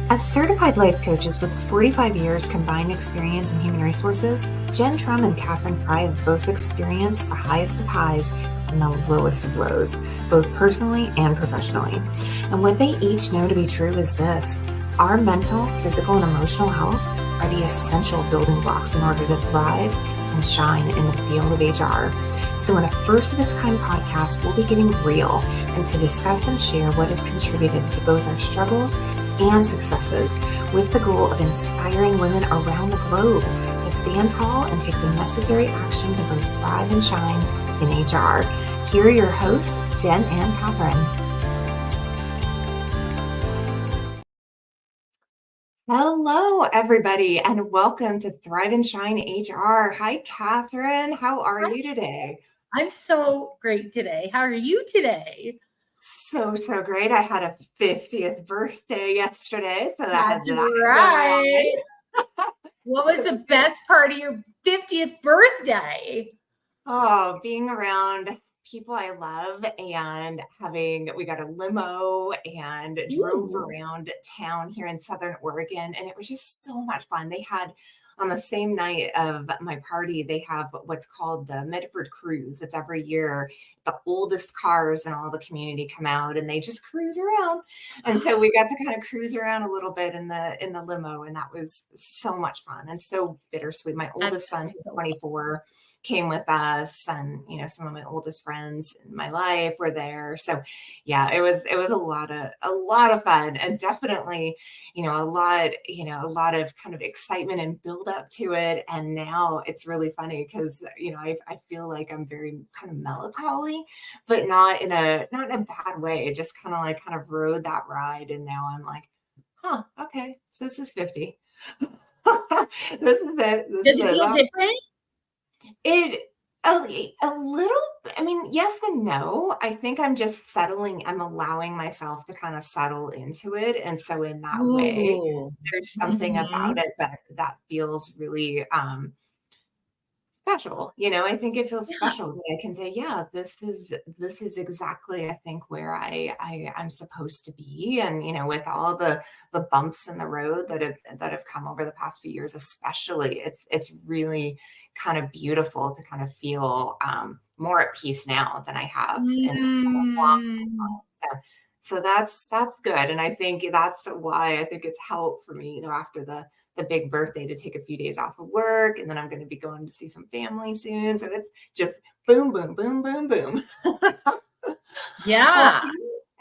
As certified life coaches with 45 years combined experience in human resources, Jen Trumm and Katherine have both experienced the highest of highs and the lowest of lows, both personally and professionally. And what they each know to be true is this: our mental, physical, and emotional health are the essential building blocks in order to thrive and shine in the field of HR. So in a first of its kind podcast, we'll be getting real and to discuss and share what has contributed to both our struggles and successes, with the goal of inspiring women around the globe to stand tall and take the necessary action to both thrive and shine in HR. Here are your hosts, Jen and Katherine. Hello, everybody, and welcome to Thrive and Shine HR. Hi, Katherine. How are you today? I'm so great today. How are you today? So great. I had a 50th birthday yesterday, so That's right. What was the best part of your 50th birthday? Oh, being around people I love and we got a limo and drove around town here in Southern Oregon, and it was just so much fun. They had, on the same night of my party, they have what's called the Medford Cruise. It's every year. The oldest cars in all the community come out and they just cruise around. And so we got to kind of cruise around a little bit in the limo, and that was so much fun and so bittersweet. My oldest son, who's 24, came with us, and some of my oldest friends in my life were there. So yeah, it was a lot of fun, and definitely a lot of kind of excitement and build up to it. And now it's really funny because I feel like I'm very kind of melancholy, but not in a bad way. Just kind of rode that ride, and now I'm like, okay, so this is 50. This is it. Does it feel different? A little, I mean, yes and no. I think I'm just settling. I'm allowing myself to kind of settle into it. And so in that way, there's something about it that feels really special. I think it feels special that I can say, yeah, this is exactly, I think, where I'm supposed to be. And, with all the bumps in the road that have come over the past few years, especially, it's really kind of beautiful to kind of feel more at peace now than I have in a long time. So that's good. And I think that's why I think it's helped for me, after the big birthday, to take a few days off of work. And then I'm going to be going to see some family soon. So it's just boom, boom, boom, boom, boom. Yeah.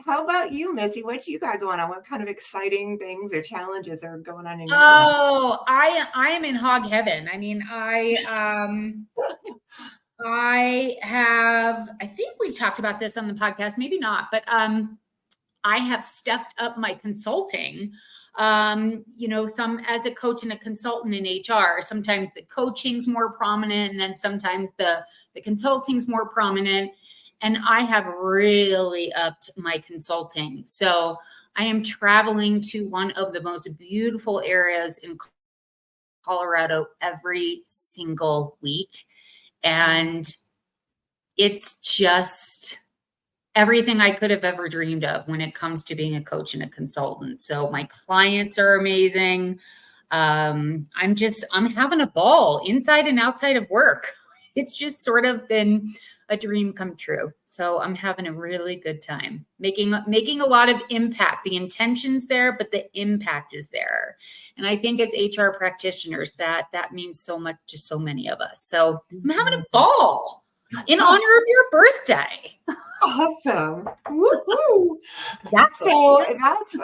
How about you, Missy? What you got going on? What kind of exciting things or challenges are going on in your life? Oh, I am in hog heaven. I mean, I think we've talked about this on the podcast, maybe not, but I have stepped up my consulting. Some as a coach and a consultant in HR, sometimes the coaching's more prominent, and then sometimes the consulting's more prominent. And I have really upped my consulting. So I am traveling to one of the most beautiful areas in Colorado every single week. And it's just everything I could have ever dreamed of when it comes to being a coach and a consultant. So my clients are amazing. I'm having a ball inside and outside of work. It's just sort of been a dream come true. So I'm having a really good time making a lot of impact. The intention's there, but the impact is there. And I think as HR practitioners, that means so much to so many of us. So I'm having a ball in honor of your birthday. Awesome. Woo-hoo. So that's,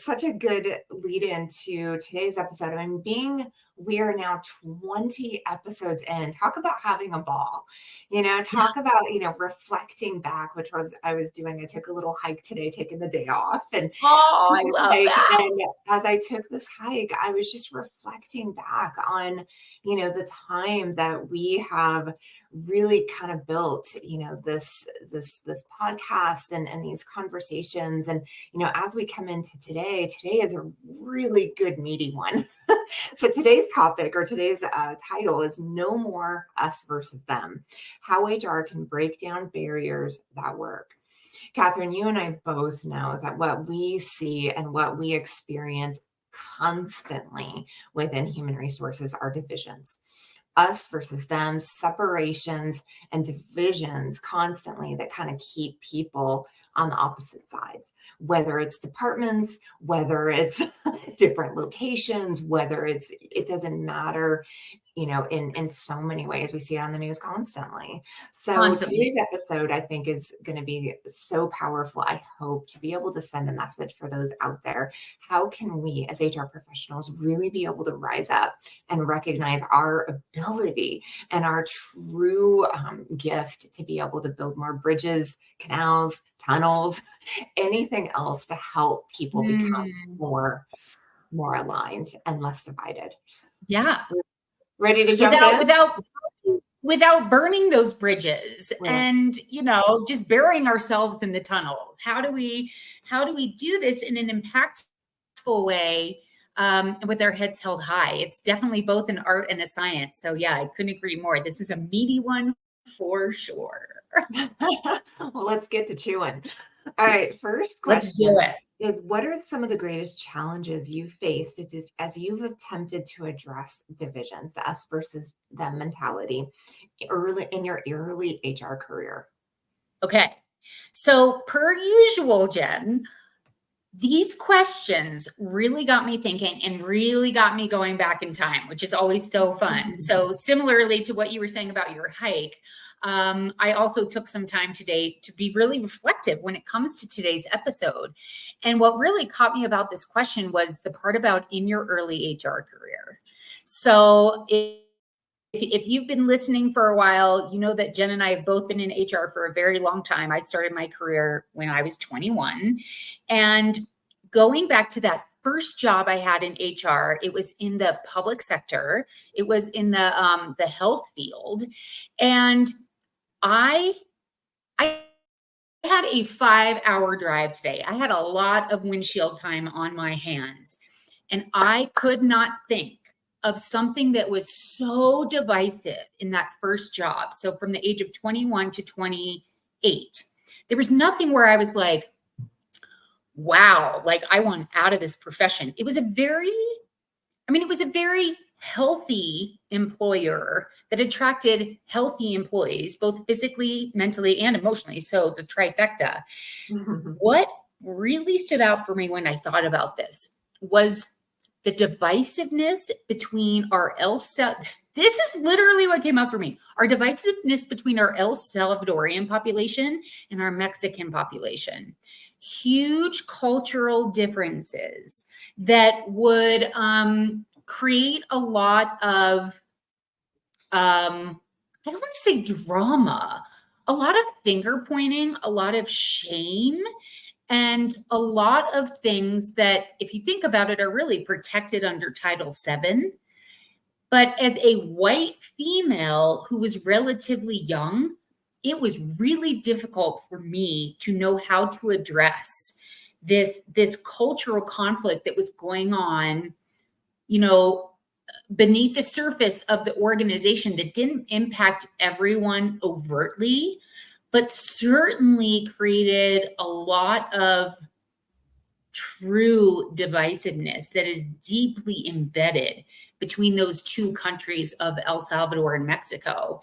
such a good lead into today's episode. I mean, we are now 20 episodes in. Talk about having a ball, talk about, reflecting back, which I was doing. I took a little hike today, taking the day off. And I love that. And as I took this hike, I was just reflecting back on, the time that we have really kind of built, this podcast and these conversations. And, as we come into today is a really good meaty one. So today's topic, or today's title, is No More Us Versus Them: How HR Can Break Down Barriers That Work. Katherine, you and I both know that what we see and what we experience constantly within human resources are divisions. Us versus them, separations and divisions constantly that kind of keep people on the opposite sides, whether it's departments, whether it's different locations, whether it doesn't matter, in so many ways. We see it on the news constantly. So Constantly. today's episode, I think, is going to be so powerful. I hope to be able to send a message for those out there. How can we as HR professionals really be able to rise up and recognize our ability and our true gift to be able to build more bridges, canals, tunnels, anything else to help people become more aligned and less divided. Yeah. Ready to jump Without in? without burning those bridges Right. and, just burying ourselves in the tunnels. How do we do this in an impactful way, with our heads held high? It's definitely both an art and a science. So yeah, I couldn't agree more. This is a meaty one for sure. Well, let's get to chewing. All right, first Let's do question it. is, what are some of the greatest challenges you faced as you've attempted to address divisions, the us versus them mentality, early in your early HR career? Okay. So per usual, Jen, these questions really got me thinking and really got me going back in time, which is always so fun. So similarly to what you were saying about your hike, I also took some time today to be really reflective when it comes to today's episode. And what really caught me about this question was the part about in your early HR career. So if you've been listening for a while, you know that Jen and I have both been in HR for a very long time. I started my career when I was 21. And going back to that first job I had in HR, it was in the public sector. It was in the health field. And I had a 5-hour drive today. I had a lot of windshield time on my hands. And I could not think of something that was so divisive in that first job. So from the age of 21 to 28, there was nothing where I was like, wow, like I want out of this profession. It was a very healthy employer that attracted healthy employees, both physically, mentally, and emotionally. So the trifecta. What really stood out for me when I thought about this was the divisiveness between this is literally what came up for me. Our divisiveness between our El Salvadorian population and our Mexican population. Huge cultural differences that would create a lot of, I don't want to say drama, a lot of finger pointing, a lot of shame, and a lot of things that, if you think about it, are really protected under Title VII. But as a white female who was relatively young, it was really difficult for me to know how to address this cultural conflict that was going on, beneath the surface of the organization that didn't impact everyone overtly, but certainly created a lot of true divisiveness that is deeply embedded between those two countries of El Salvador and Mexico.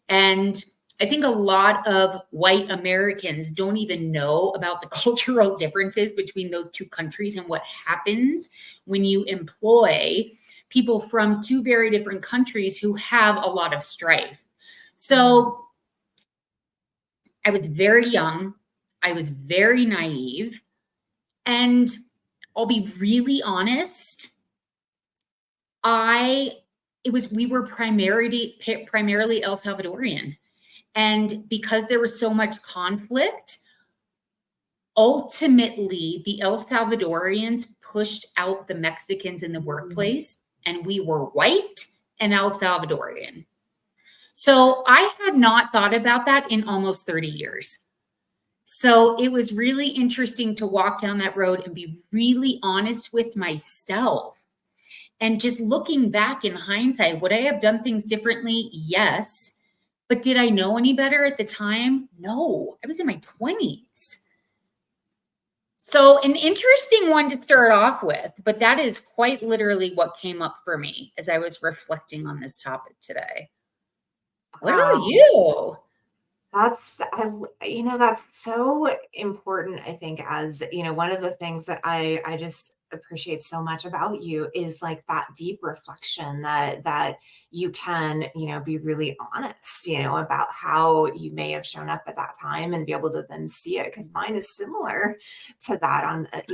And I think a lot of white Americans don't even know about the cultural differences between those two countries and what happens when you employ people from two very different countries who have a lot of strife. So I was very young. I was very naive. And I'll be really honest, we were primarily El Salvadorian. And because there was so much conflict, ultimately the El Salvadorians pushed out the Mexicans in the workplace, and we were white and El Salvadorian. So I had not thought about that in almost 30 years. So it was really interesting to walk down that road and be really honest with myself. And just looking back in hindsight, would I have done things differently? Yes. But did I know any better at the time? No, I was in my 20s. So an interesting one to start off with, but that is quite literally what came up for me as I was reflecting on this topic today. What about Wow. you? That's so important. I think, as one of the things that I just appreciate so much about you is like that deep reflection that you can, be really honest, about how you may have shown up at that time and be able to then see it. Because mine is similar to that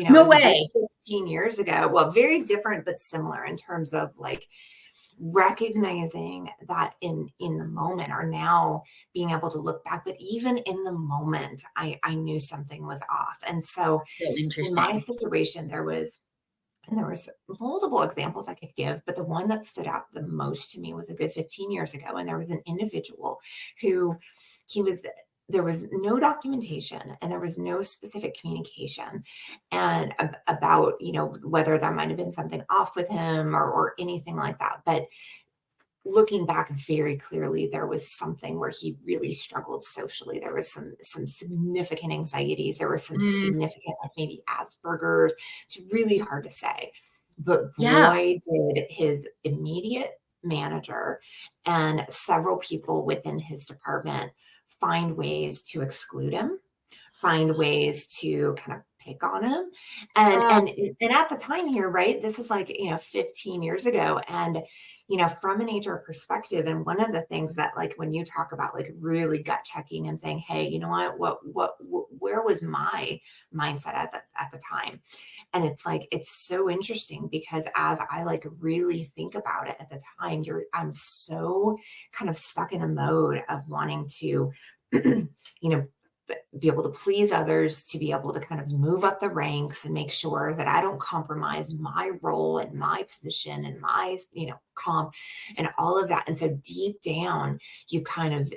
No it was a good way. 15 years ago. Well, very different, but similar in terms of like recognizing that in the moment, or now being able to look back, but even in the moment I knew something was off. And so So in my interesting. situation, there was multiple examples I could give, but the one that stood out the most to me was a good 15 years ago. And there was an individual who he was there was no documentation and there was no specific communication and about whether there might have been something off with him or anything like that. But looking back very clearly, there was something where he really struggled socially. There was some significant anxieties. There was some Mm, significant, like maybe Asperger's. It's really hard to say, but yeah. boy, did his immediate manager and several people within his department find ways to exclude him, find ways to kind of pick on him. And Oh, and and at the time here, right? This is like, 15 years ago. And from an HR perspective, and one of the things that, like, when you talk about like really gut checking and saying, hey, you know where was my mindset at the time? And it's like, it's so interesting because as I like really think about it at the time, I'm so kind of stuck in a mode of wanting to, you know, be able to please others, to be able to kind of move up the ranks and make sure that I don't compromise my role and my position and my, comp and all of that. And so deep down, you kind of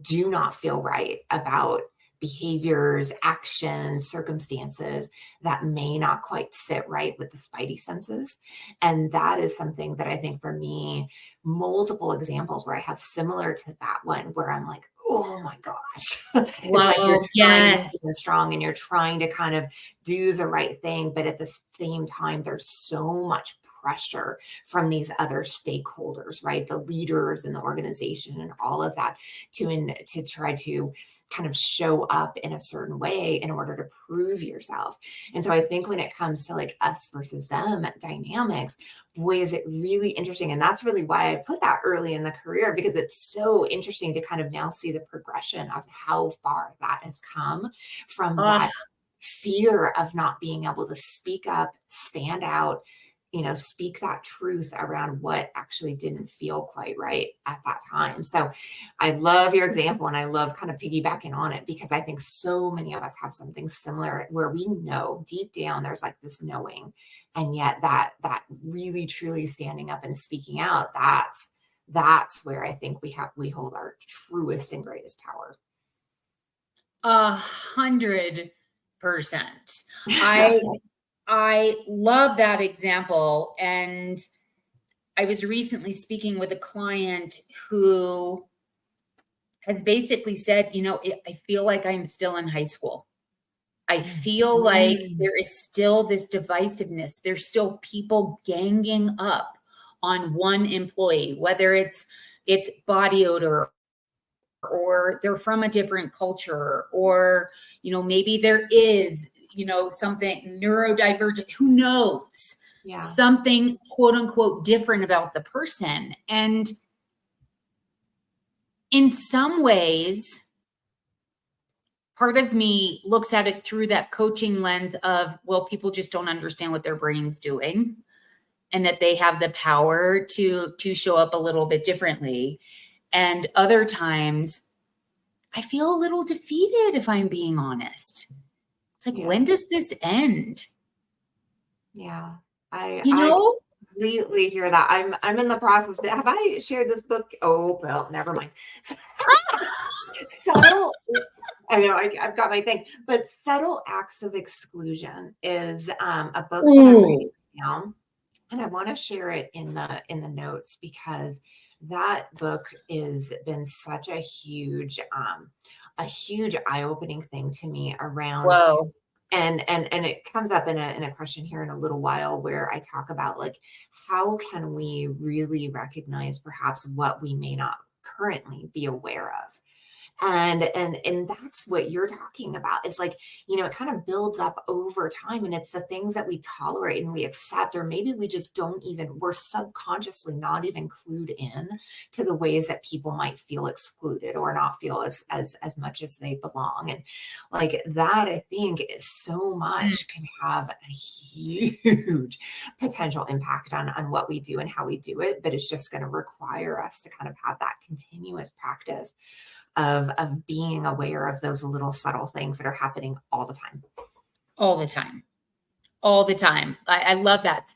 do not feel right about behaviors, actions, circumstances that may not quite sit right with the spidey senses. And that is something that I think for me, multiple examples where I have similar to that one, where I'm like, oh my gosh. It's like you're wow. trying to Yes. stand strong and you're trying to kind of do the right thing. But at the same time, there's so much pressure from these other stakeholders, right? The leaders in the organization and all of that to try to kind of show up in a certain way in order to prove yourself. And so I think when it comes to like us versus them dynamics, boy, is it really interesting. And that's really why I put that early in the career, because it's so interesting to kind of now see the progression of how far that has come from Oh, that fear of not being able to speak up, stand out, speak that truth around what actually didn't feel quite right at that time. So I love your example and I love kind of piggybacking on it, because I think so many of us have something similar where we know deep down there's like this knowing. And yet that really truly standing up and speaking out, that's where I think we hold our truest and greatest power. 100%. I I love that example. And I was recently speaking with a client who has basically said, I feel like I'm still in high school. I feel like Mhm. there is still this divisiveness. There's still people ganging up on one employee, whether it's body odor, or they're from a different culture, or maybe there is something neurodivergent, who knows, Yeah. something quote unquote different about the person. And in some ways, part of me looks at it through that coaching lens of, well, people just don't understand what their brain's doing, and that they have the power to show up a little bit differently. And other times I feel a little defeated, if I'm being honest. It's like, Yeah. when does this end? Yeah. I You I know? completely hear that. I'm in the process. Have I shared this book? Oh, well, never mind. Subtle, I know I've got my thing, but Subtle Acts of Exclusion is a book that I'm reading Ooh. right now. And I want to share it in the notes, because that book is been such a huge eye-opening thing to me around Whoa. And it comes up in a question here in a little while where I talk about like, how can we really recognize perhaps what we may not currently be aware of? And that's what you're talking about. Is like, it kind of builds up over time, and it's the things that we tolerate and we accept, or maybe we just don't even, we're subconsciously not even clued in to the ways that people might feel excluded or not feel as much as they belong. And like that, I think is so Mm. much can have a huge potential impact on what we do and how we do it. But it's just going to require us to kind of have that continuous practice of being aware of those little subtle things that are happening all the time. All the time. All the time. I love that.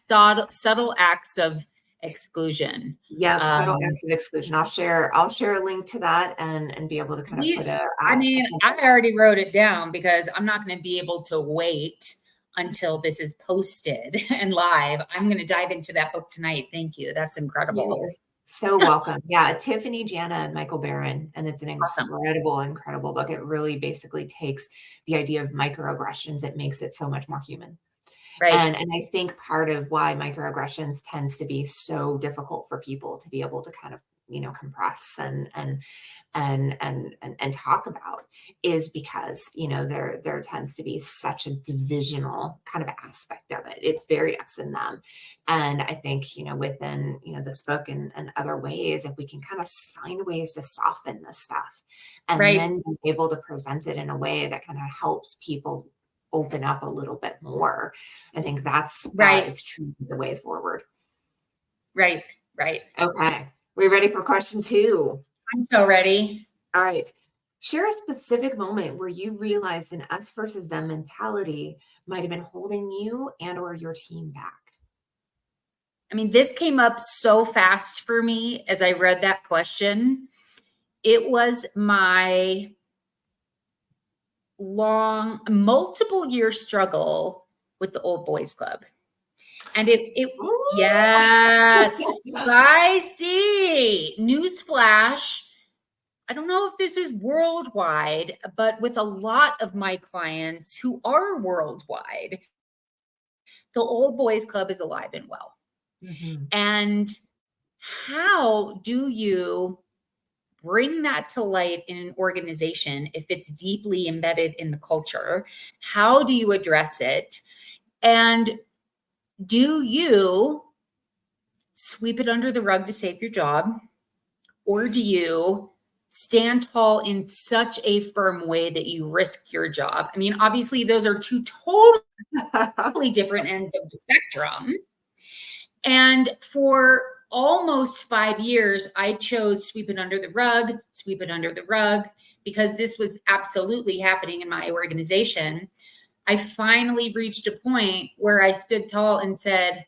Subtle acts of exclusion. Yep, subtle acts of exclusion. I'll share a link to that and be able to kind of put Please, a I a mean, I simple. already wrote it down because I'm not going to be able to wait until this is posted and live. I'm going to dive into that book tonight. Thank you. That's You're incredible. so welcome. Yeah, Tiffany, Jana, and Michael Barron, and it's an Awesome. incredible book. It really basically takes the idea of microaggressions. It makes it so much more human. Right. And I think part of why microaggressions tends to be so difficult for people to be able to kind of, compress and talk about is because, there tends to be such a divisional kind of aspect of it. It's very us and them. And I think, within, this book and other ways, if we can kind of find ways to soften this stuff and Right. then be able to present it in a way that kind of helps people open up a little bit more. I think that Right. is truly the way forward. Right. Right. Okay. We ready for question 2? I'm so ready. All right. Share a specific moment where you realized an us versus them mentality might have been holding you and or your team back. I mean, this came up so fast for me as I read that question. It was my long, multiple year struggle with the old boys club. And yes, spicy. Newsflash. I don't know if this is worldwide, but with a lot of my clients who are worldwide, the old boys club is alive and well. Mm-hmm. And how do you bring that to light in an organization if it's deeply embedded in the culture? How do you address it? And do you sweep it under the rug to save your job? Or do you stand tall in such a firm way that you risk your job? I mean, obviously, those are two totally different ends of the spectrum. And for almost 5 years, I chose sweep it under the rug, because this was absolutely happening in my organization. I finally reached a point where I stood tall and said,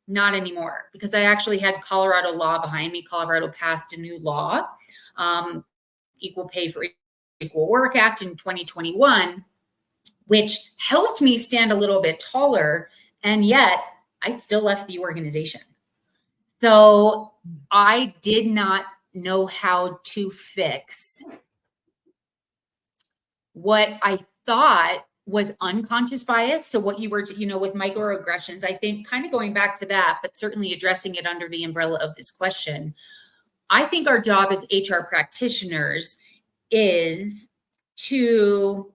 not anymore, because I actually had Colorado law behind me. Colorado passed a new law, Equal Pay for Equal Work Act in 2021, which helped me stand a little bit taller. And yet I still left the organization. So I did not know how to fix what I thought was unconscious bias. So what you were, with microaggressions, I think kind of going back to that, but certainly addressing it under the umbrella of this question. I think our job as HR practitioners is to,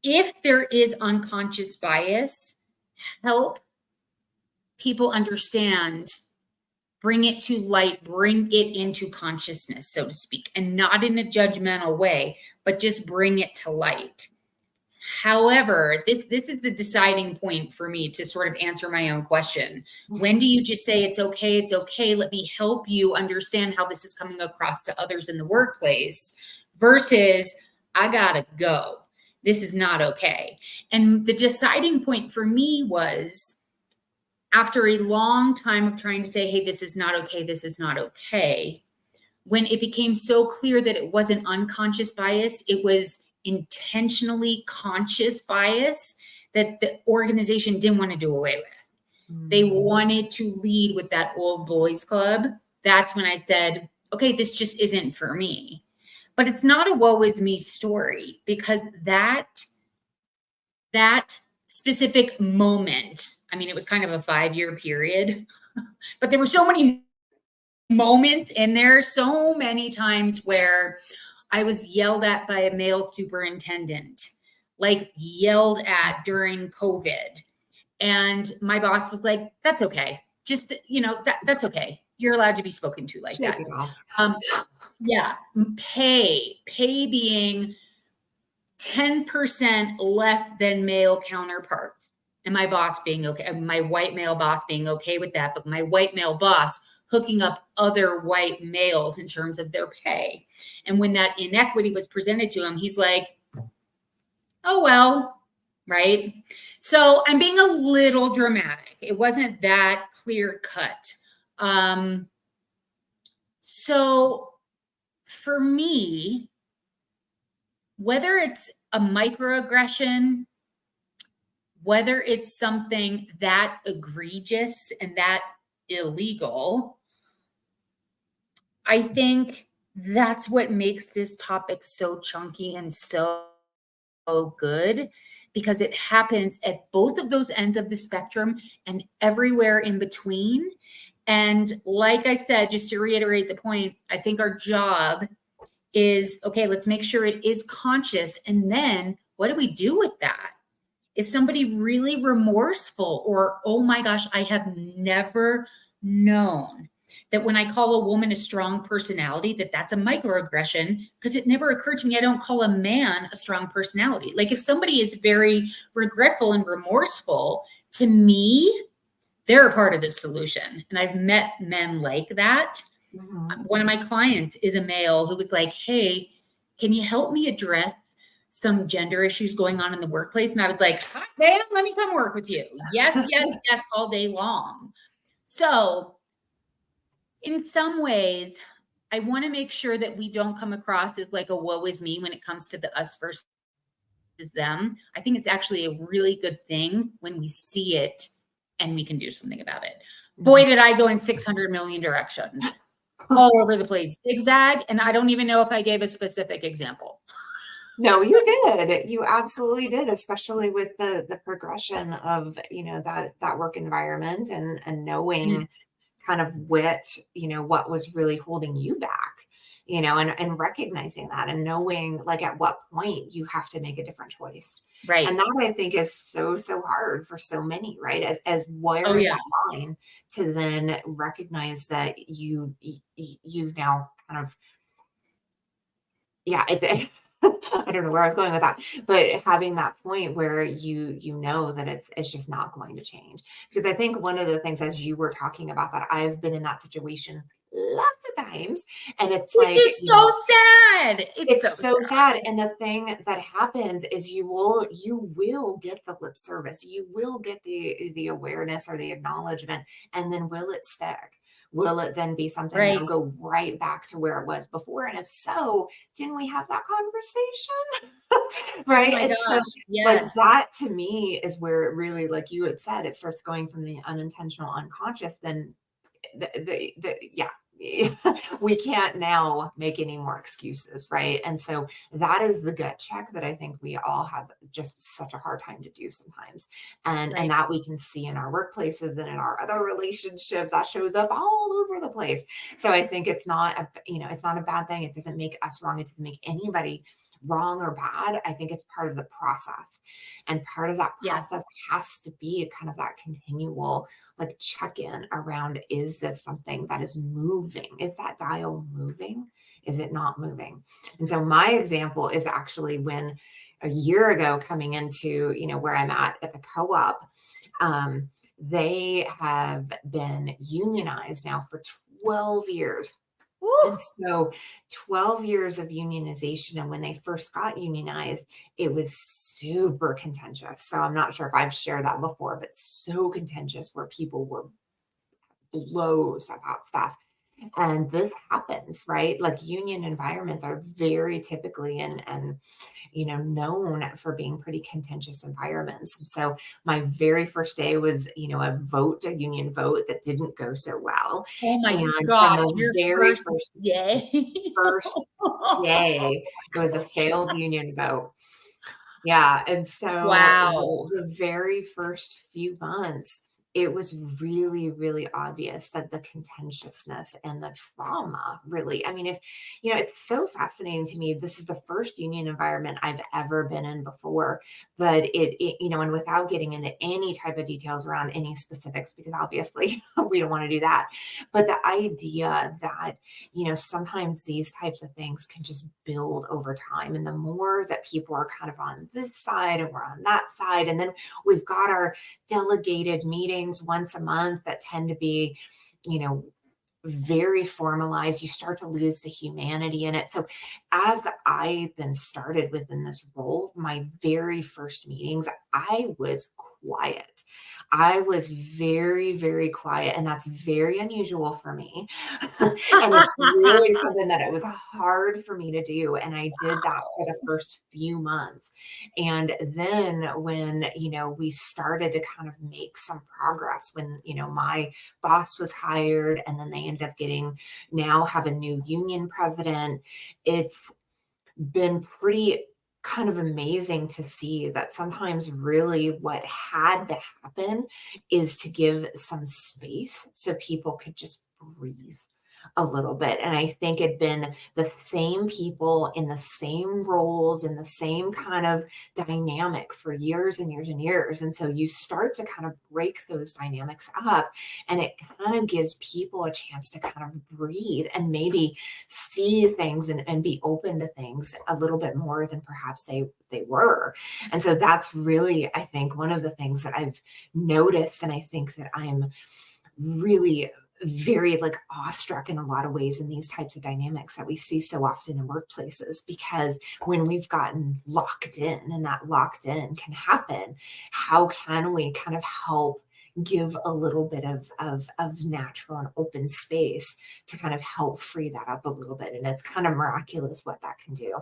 if there is unconscious bias, help people understand, bring it to light, bring it into consciousness, so to speak, and not in a judgmental way, but just bring it to light. However, this is the deciding point for me to sort of answer my own question. When do you just say, it's okay, let me help you understand how this is coming across to others in the workplace, versus, I gotta go. This is not okay. And the deciding point for me was, after a long time of trying to say, hey, this is not okay, when it became so clear that it wasn't unconscious bias, it was intentionally conscious bias that the organization didn't want to do away with. They wanted to lead with that old boys club. That's when I said, okay, this just isn't for me. But it's not a woe is me story, because that that specific moment, I mean, it was kind of a 5-year period, but there were so many moments in there, so many times where I was yelled at by a male superintendent, like yelled at during COVID. And my boss was like, that's okay. Just, that's okay. You're allowed to be spoken to like Shake that. it off. Yeah. Pay being 10% less than male counterparts. And my boss being okay, my white male boss being okay with that, but my white male boss hooking up other white males in terms of their pay. And when that inequity was presented to him, he's like, oh, well, right? So I'm being a little dramatic. It wasn't that clear cut. So for me, whether it's a microaggression, whether it's something that egregious and that illegal, I think that's what makes this topic so chunky and so good, because it happens at both of those ends of the spectrum and everywhere in between. And like I said, just to reiterate the point, I think our job is, okay, let's make sure it is conscious. And then what do we do with that? Is somebody really remorseful, or, oh my gosh, I have never known that when I call a woman a strong personality, that's a microaggression, because it never occurred to me I don't call a man a strong personality. Like if somebody is very regretful and remorseful, to me, they're a part of the solution. And I've met men like that. Mm-hmm. One of my clients is a male who was like, hey, can you help me address some gender issues going on in the workplace? And I was like, hi, man, let me come work with you. Yes, yes, yes, all day long. So in some ways, I want to make sure that we don't come across as like a woe is me when it comes to the us versus them. I think it's actually a really good thing when we see it and we can do something about it. Boy, did I go in 600 million directions all over the place, zigzag. And I don't even know if I gave a specific example. No, you did. You absolutely did, especially with the progression of, that work environment and knowing kind of what was really holding you back, and recognizing that and knowing like at what point you have to make a different choice. Right. And that I think is so hard for so many, right? As where Oh, is yeah. that line to then recognize that you've now kind of, yeah, I don't know where I was going with that, but having that point where you know that it's just not going to change. Because I think one of the things, as you were talking about, that I've been in that situation lots of times, and it's Which like, is so sad. it's so sad. And the thing that happens is you will get the lip service, you will get the awareness or the acknowledgement, and then will it stick? Will it then be something that'll go right back to where it was before? And if so, didn't we have that conversation? Right. Oh my And gosh, so like yes. that to me is where it really, like you had said, it starts going from the unintentional unconscious, then yeah, we can't now make any more excuses, right? And so that is the gut check that I think we all have just such a hard time to do sometimes, and that we can see in our workplaces and in our other relationships. That shows up all over the place. So I think it's not it's not a bad thing. It doesn't make us wrong. It doesn't make anybody wrong or bad. I think it's part of the process, and part of that process has to be kind of that continual like check-in around, is this something that is moving? Is that dial moving? Is it not moving? And so my example is actually when a year ago, coming into where I'm at the co-op, they have been unionized now for 12 years. And so 12 years of unionization. And when they first got unionized, it was super contentious. So I'm not sure if I've shared that before, but so contentious where people were blows about stuff. And this happens, right? Like union environments are very typically and known for being pretty contentious environments. And so my very first day was, a union vote that didn't go so well. Oh my And from gosh, the your very first day. first day, it was a failed union vote. Yeah, and so Wow. the very first few months, it was really, really obvious that the contentiousness and the trauma really, I mean, if, it's so fascinating to me. This is the first union environment I've ever been in before, but and without getting into any type of details around any specifics, because obviously we don't want to do that. But the idea that, sometimes these types of things can just build over time. And the more that people are kind of on this side and we're on that side, and then we've got our delegated meetings once a month that tend to be, you know, very formalized, you start to lose the humanity in it. So as I then started within this role, my very first meetings, I was quiet. I was very, very quiet, and that's very unusual for me. And it's really something that it was hard for me to do. And I did that for the first few months. And then when, we started to kind of make some progress, when, my boss was hired, and then they ended up now have a new union president. It's been pretty kind of amazing to see that sometimes really what had to happen is to give some space so people could just breathe a little bit. And I think it'd been the same people in the same roles, in the same kind of dynamic for years and years and years. And so you start to kind of break those dynamics up, and it kind of gives people a chance to kind of breathe and maybe see things, and be open to things a little bit more than perhaps they were. And so that's really, I think, one of the things that I've noticed. And I think that I'm really very like awestruck in a lot of ways in these types of dynamics that we see so often in workplaces, because when we've gotten locked in, and that locked in can happen, how can we kind of help give a little bit of natural and open space to kind of help free that up a little bit? And it's kind of miraculous what that can do.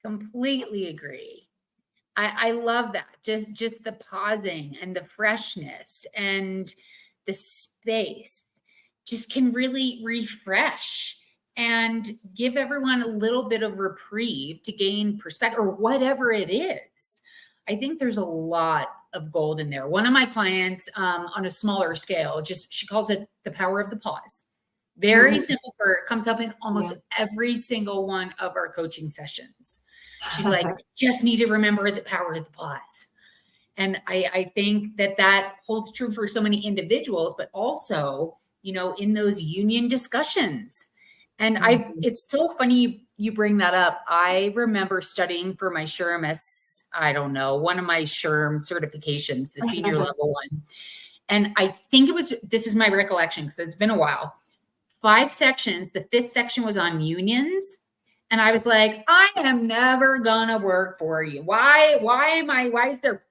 Completely agree. I love that. Just the pausing and the freshness and the space just can really refresh and give everyone a little bit of reprieve to gain perspective, or whatever it is. I think there's a lot of gold in there. One of my clients, on a smaller scale, she calls it the power of the pause. Very simple, it comes up in almost every single one of our coaching sessions. She's like, just need to remember the power of the pause. And I think that holds true for so many individuals, but also, in those union discussions. And it's so funny you bring that up. I remember studying for my SHRM, I don't know, one of my SHRM certifications, the senior level one. And I think this is my recollection, because it's been a while, 5 sections. The 5th section was on unions. And I was like, I am never gonna work for you. Why is there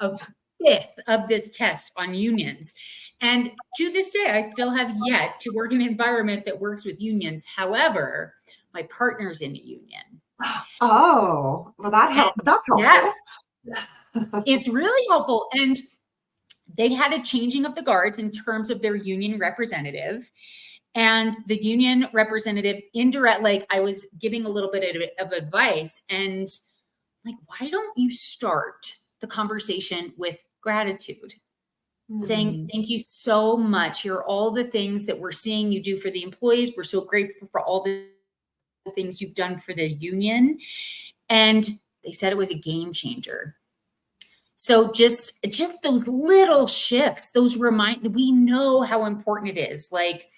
a 5th of this test on unions? And to this day, I still have yet to work in an environment that works with unions. However, my partner's in a union. Oh, well, that's helpful. Yes, it's really helpful. And they had a changing of the guards in terms of their union representative. And the union representative I was giving a little bit of advice, and like, why don't you start the conversation with gratitude? Saying, thank you so much. Here are all the things that we're seeing you do for the employees. We're so grateful for all the things you've done for the union. And they said it was a game changer. So just those little shifts, we know how important it is. Like,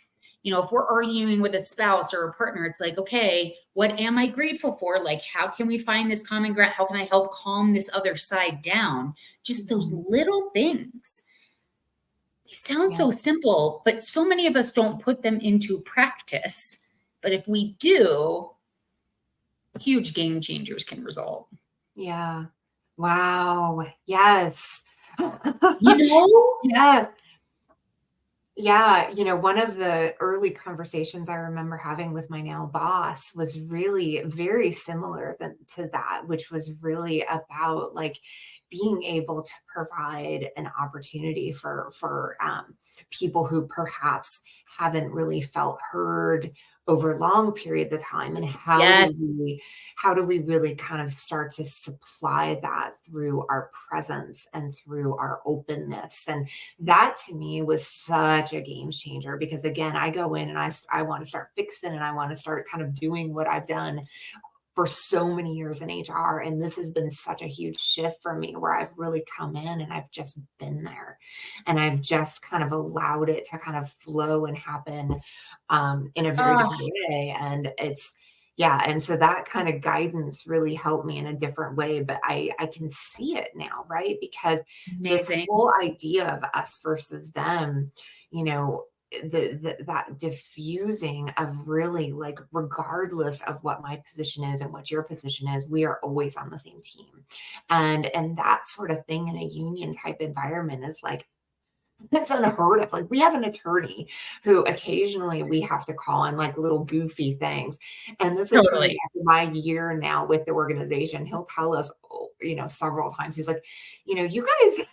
if we're arguing with a spouse or a partner, it's like, okay, what am I grateful for? Like, how can we find this common ground? How can I help calm this other side down? Just those little things. They sound so simple, but so many of us don't put them into practice. But if we do, huge game changers can result. Yeah. Wow. Yes. Yes. Yeah. One of the early conversations I remember having with my now boss was really very similar to that, which was really about like, being able to provide an opportunity for people who perhaps haven't really felt heard over long periods of time, and Yes. how do we really kind of start to supply that through our presence and through our openness. And that to me was such a game changer, because again, I go in and I want to start fixing, and I want to start kind of doing what I've done for so many years in HR. And this has been such a huge shift for me, where I've really come in and I've just been there, and I've just kind of allowed it to kind of flow and happen in a very Oh, different way. And yeah. And so that kind of guidance really helped me in a different way, but I can see it now, right? Because this amazing. whole idea of us versus them, you know, that diffusing of really, like, regardless of what my position is and what your position is, we are always on the same team. And that sort of thing in a union type environment is like, it's unheard of. Like, we have an attorney who occasionally we have to call on like little goofy things. And this attorney, Totally. after my year now with the organization, he'll tell us, several times, he's like, you guys,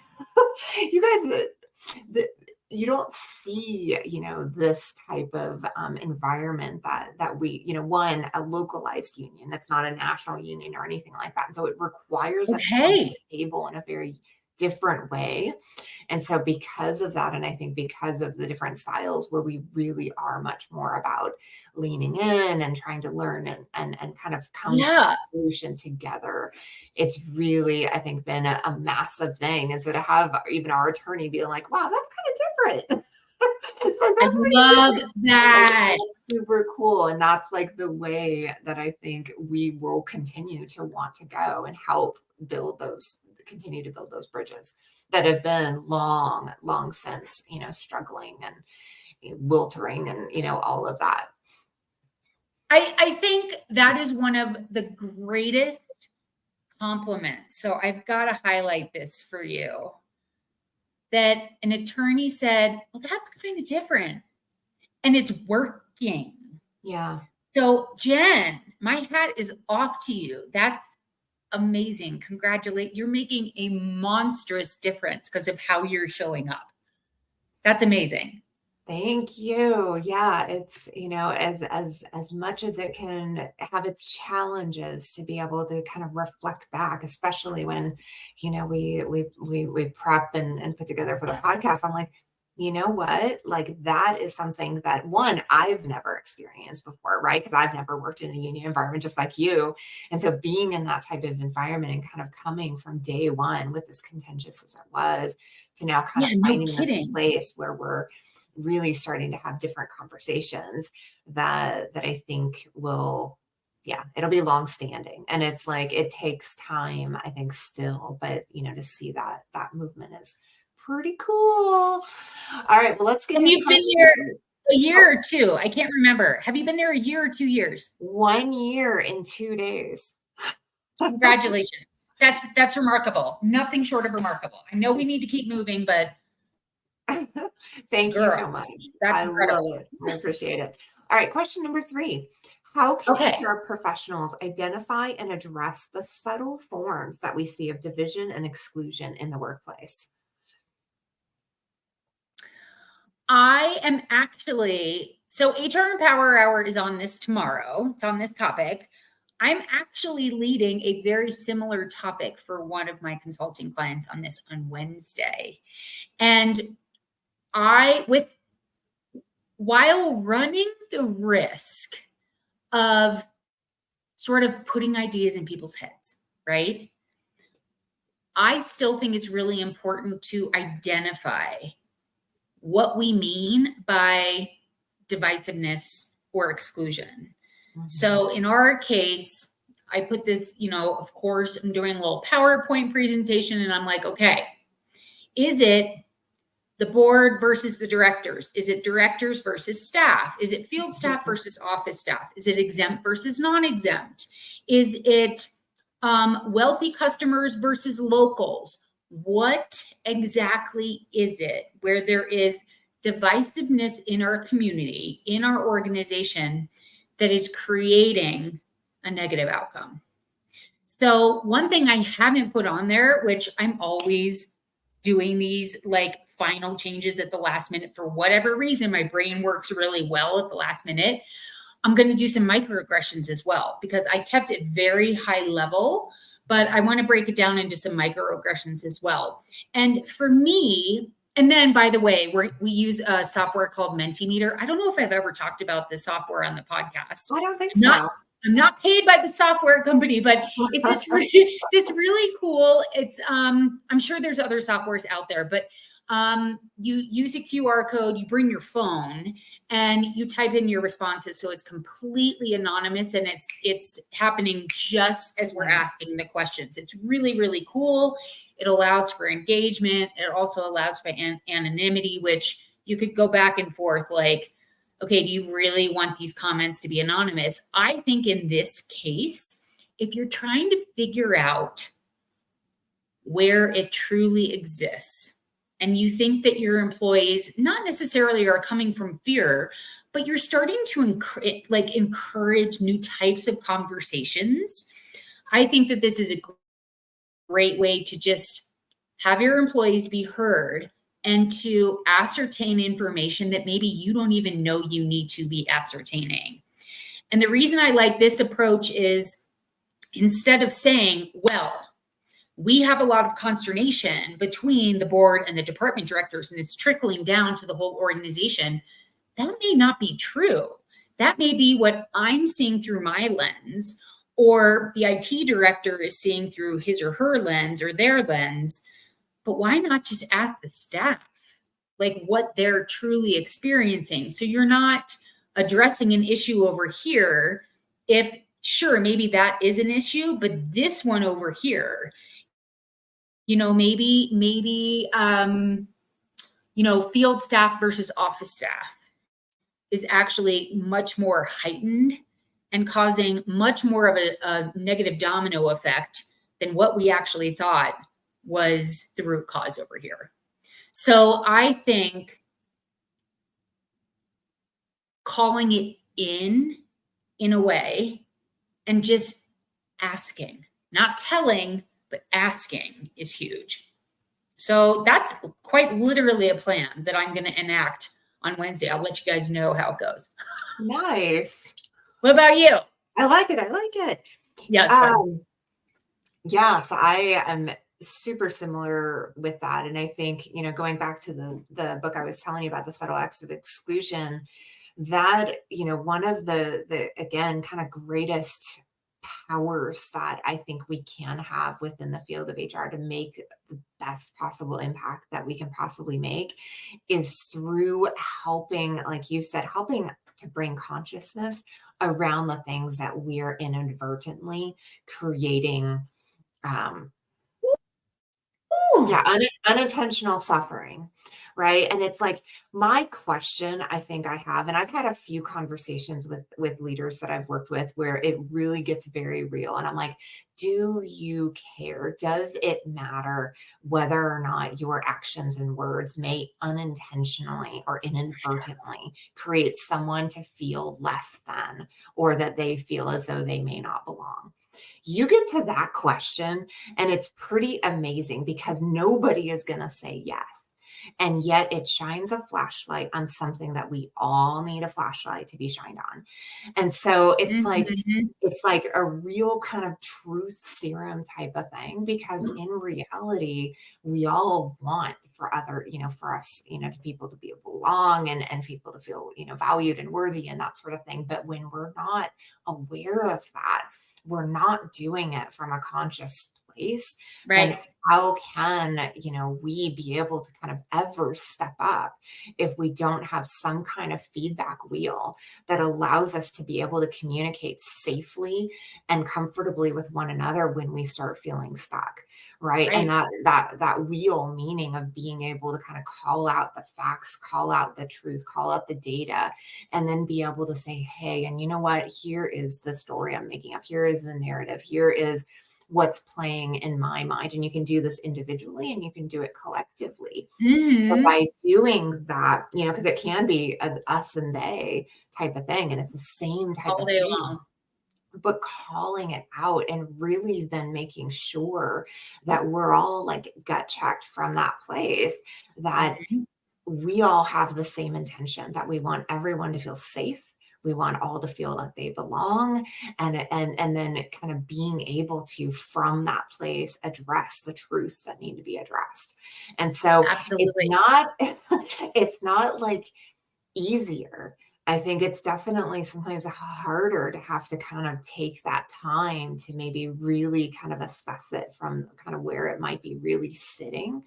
you guys, you don't see, this type of environment that we, one, a localized union that's not a national union or anything like that. And so it requires us to come to Okay. the table in a very different way. And so because of that, and I think because of the different styles where we really are much more about leaning in and trying to learn and kind of come to Yeah. a solution together, it's really, I think, been a massive thing. And so to have even our attorney being like, wow, that's kind of different. It's like, I that's pretty love different. Like, that. that's super cool. And that's like the way that I think we will continue to want to go and help continue to build those bridges that have been long since, struggling and wiltering and, all of that. I think that is one of the greatest compliments. So I've got to highlight this for you, that an attorney said, well, that's kind of different. And it's working. Yeah. So Jen, my hat is off to you. That's amazing. Congratulate. You're making a monstrous difference because of how you're showing up. That's amazing. Thank you. Yeah, it's, as much as it can have its challenges, to be able to kind of reflect back, especially when, we prep and put together for the podcast. I'm like, you know what? Like, that is something that, one, I've never experienced before, right? Because I've never worked in a union environment just like you. And so being in that type of environment and kind of coming from day one with as contentious as it was, to now kind Yeah, of no finding this kidding. place where we're really starting to have different conversations that I think will, yeah, it'll be long standing. And it's like, it takes time, I think, still, but to see that movement is pretty cool. All right, well, let's get And to you've been question there two. a year Oh, or two. I can't remember. Have you been there a year or 2 years? 1 year in 2 days. Congratulations. That's remarkable. Nothing short of remarkable. I know we need to keep moving, but Thank you girl, so much. that's I love incredible. it. I appreciate it. All right, question number 3. How can Okay. HR professionals identify and address the subtle forms that we see of division and exclusion in the workplace? I am actually, so HR Empower Hour is on this tomorrow. It's on this topic. I'm actually leading a very similar topic for one of my consulting clients on this on Wednesday. And while running the risk of sort of putting ideas in people's heads, right? I still think it's really important to identify what we mean by divisiveness or exclusion. Mhm. So in our case, I put this, of course, I'm doing a little PowerPoint presentation and I'm like, okay, is it the board versus the directors? Is it directors versus staff? Is it field staff versus office staff? Is it exempt versus non-exempt? Is it wealthy customers versus locals? What exactly is it where there is divisiveness in our community, in our organization, that is creating a negative outcome? So one thing I haven't put on there, which I'm always doing these like final changes at the last minute for whatever reason, my brain works really well at the last minute. I'm going to do some microaggressions as well, because I kept it very high level, but I want to break it down into some microaggressions as well. And for me, and then by the way, we use a software called Mentimeter. I don't know if I've ever talked about the software on the podcast. I don't think Not so. I'm not paid by the software company, but it's this really cool. It's I'm sure there's other softwares out there, but you use a QR code, you bring your phone, and you type in your responses, so it's completely anonymous, and it's happening just as we're asking the questions. It's really, really cool. It allows for engagement. It also allows for anonymity, which you could go back and forth like, okay, do you really want these comments to be anonymous? I think in this case, if you're trying to figure out where it truly exists, and you think that your employees not necessarily are coming from fear, but you're starting to encourage new types of conversations, I think that this is a great way to just have your employees be heard and to ascertain information that maybe you don't even know you need to be ascertaining. And the reason I like this approach is, instead of saying, well, we have a lot of consternation between the board and the department directors, and it's trickling down to the whole organization, that may not be true. That may be what I'm seeing through my lens, or the IT director is seeing through his or her lens or their lens. But why not just ask the staff like what they're truly experiencing? So you're not addressing an issue over here. If sure, maybe that is an issue, but this one over here, maybe field staff versus office staff is actually much more heightened and causing much more of a negative domino effect than what we actually thought was the root cause over here. So I think calling it in a way and just asking, not telling, but asking is huge. So that's quite literally a plan that I'm going to enact on Wednesday. I'll let you guys know how it goes. Nice. What about you? I like it. Yes. So I am super similar with that. And I think, going back to the book I was telling you about, The Subtle Acts of Exclusion, that, one of the again, kind of greatest powers that I think we can have within the field of HR to make the best possible impact that we can possibly make is through helping, like you said, helping to bring consciousness around the things that we're inadvertently creating unintentional suffering, right? And it's like, my question I think I have, and I've had a few conversations with leaders that I've worked with where it really gets very real. And I'm like, do you care? Does it matter whether or not your actions and words may unintentionally or inadvertently create someone to feel less than, or that they feel as though they may not belong? You get to that question and it's pretty amazing, because nobody is going to say yes. And yet it shines a flashlight on something that we all need a flashlight to be shined on. And so it's like a real kind of truth serum type of thing, because in reality, we all want for us, to people to be able to belong and people to feel, valued and worthy and that sort of thing. But when we're not aware of that, we're not doing it from a conscious place, right, then how can, we be able to kind of ever step up if we don't have some kind of feedback wheel that allows us to be able to communicate safely and comfortably with one another when we start feeling stuck? Right. And that wheel, meaning of being able to kind of call out the facts, call out the truth, call out the data, and then be able to say, hey, and you know what, here is the story I'm making up. Here is the narrative. Here is what's playing in my mind. And you can do this individually and you can do it collectively. But by doing that, because it can be an us and they type of thing, and it's the same type all of day thing. long. but calling it out and really then making sure that we're all like gut checked from that place, that Mhm. we all have the same intention, that we want everyone to feel safe. We want all to feel like they belong, and then kind of being able to, from that place, address the truths that need to be addressed. And so it's Absolutely. not it's not like easier. I think it's definitely sometimes harder to have to kind of take that time to maybe really kind of assess it from kind of where it might be really sitting.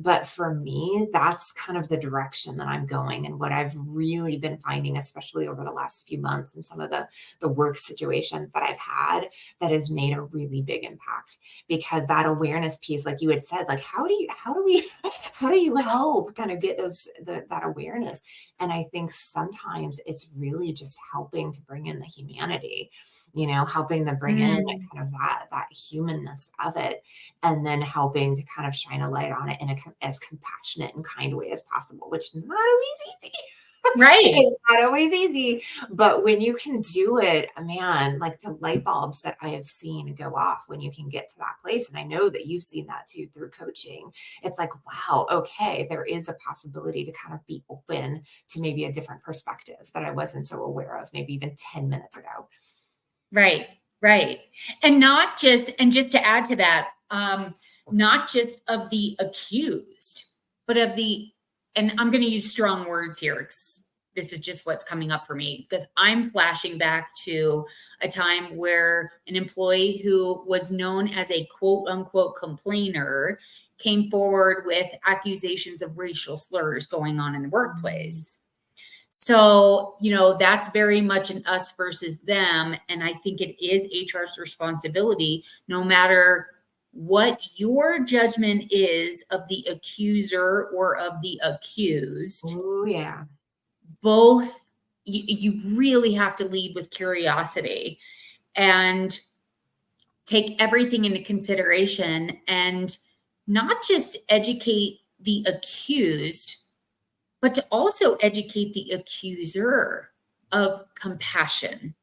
But for me, that's kind of the direction that I'm going, and what I've really been finding, especially over the last few months and some of the work situations that I've had, that has made a really big impact. Because that awareness piece, like you had said, like how do you help kind of get that awareness? And I think sometimes it's really just helping to bring in the humanity, helping to bring in Mm, kind of that humanness of it, and then helping to kind of shine a light on it in as compassionate and kind way as possible, which is not always easy. right. It's not always easy, but when you can do it, man, like the light bulbs that I have seen go off when you can get to that place. And I know that you've seen that too through coaching. It's like, wow, okay, there is a possibility to kind of be open to maybe a different perspective that I wasn't so aware of, maybe even 10 minutes ago. Right, right. And just to add to that, not just of the accused, but of the, and I'm going to use strong words here because this is just what's coming up for me, because I'm flashing back to a time where an employee who was known as a quote unquote complainer came forward with accusations of racial slurs going on in the Mm. workplace. So, that's very much an us versus them. And I think it is HR's responsibility, no matter what your judgment is of the accuser or of the accused, Oh, yeah. both, you really have to lead with curiosity and take everything into consideration and not just educate the accused, but to also educate the accuser of compassion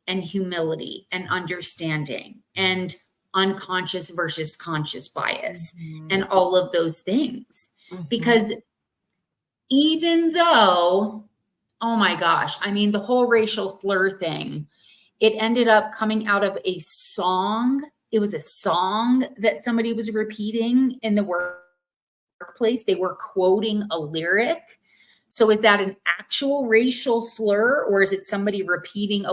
and humility and understanding and unconscious versus conscious bias and Mhm. all of those things. Mhm. Because even though, oh my gosh, I mean, the whole racial slur thing, it ended up coming out of a song. It was a song that somebody was repeating in the workplace. They were quoting a lyric. So is that an actual racial slur, or is it somebody repeating